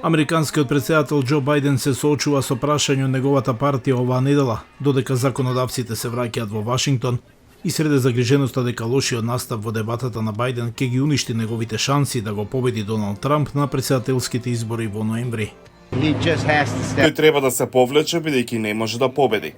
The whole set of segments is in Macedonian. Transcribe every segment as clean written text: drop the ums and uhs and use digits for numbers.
Американскиот претседател Џо Бајден се соочува со прашање од неговата партија оваа недела, додека законодавците се враќаат во Вашингтон и среде загриженоста дека лошиот настап во дебатата на Бајден ќе ги уништи неговите шанси да го победи Доналд Трамп на претседателските избори во ноември. Тој треба да се повлече бидејќи не може да победи.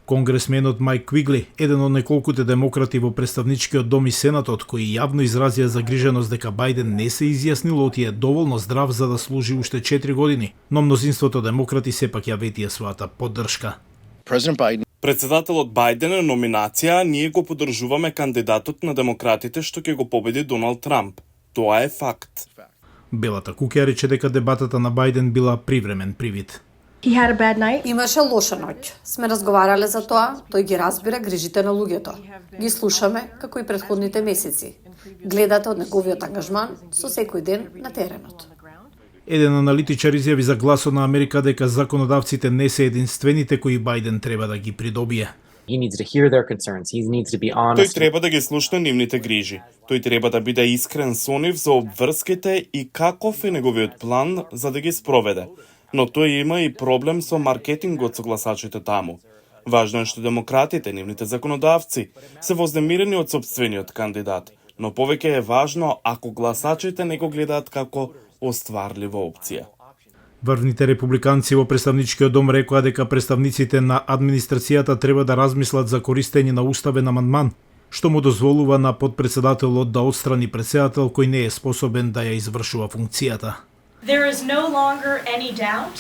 Конгресменот Мајк Квигли, еден од неколкуте демократи во представничкиот дом и сенатот, кои јавно изразија загриженост дека Бајден не се изјаснил оти е доволно здрав за да служи уште 4 години, но мнозинството демократи сепак ја ветија својата поддршка. Претседателот Бајден е номинација, а ние го поддржуваме кандидатот на демократите што ќе го победи Доналд Трамп. Тоа е факт. Белата куќа рече дека дебатата на Бајден била привремен привид. Имаше лоша ноќ. Сме разговарале за тоа, тој ги разбира грижите на луѓето. Ги слушаме, како и претходните месеци. Гледате од неговиот ангажман со секој ден на теренот. Еден аналитичар изјави за Гласот на Америка дека законодавците не се единствените кои Бајден треба да ги придобие. Тој треба да ги слушне нивните грижи. Тој треба да биде искрен со нив за обврските и каков е неговиот план за да ги спроведе. Но тој има и проблем со маркетингот со гласачите таму. Важно е што демократите, нивните законодавци, се вознемирени од сопствениот кандидат, но повеќе е важно ако гласачите не го гледаат како остварлива опција. Врвните републиканци во представничкиот дом рекоа дека представниците на администрацијата треба да размислат за користење на уставен амандман, што му дозволува на подпредседателот да отстрани претседател кој не е способен да ја извршува функцијата.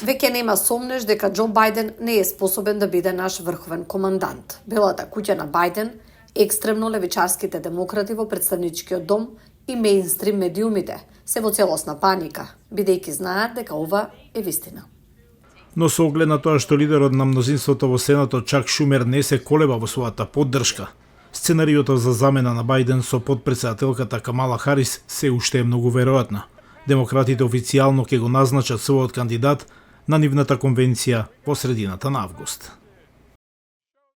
Веќе нема сомнеш дека Џо Бајден не е способен да биде наш врховен командант. Белата куќа на Бајден, екстремно левичарските демократи во представничкиот дом и мејнстрим медиумите се во целосна паника, бидејќи знаат дека ова е вистина. Но со оглед на тоа што лидерот на мнозинството во Сенатот Чак Шумер не се колеба во својата поддршка, сценариото за замена на Бајден со подпредседателката Камала Харис се уште е многу веројатна. Демократите официјално ќе го назначат својот кандидат на нивната конвенција во средината на август.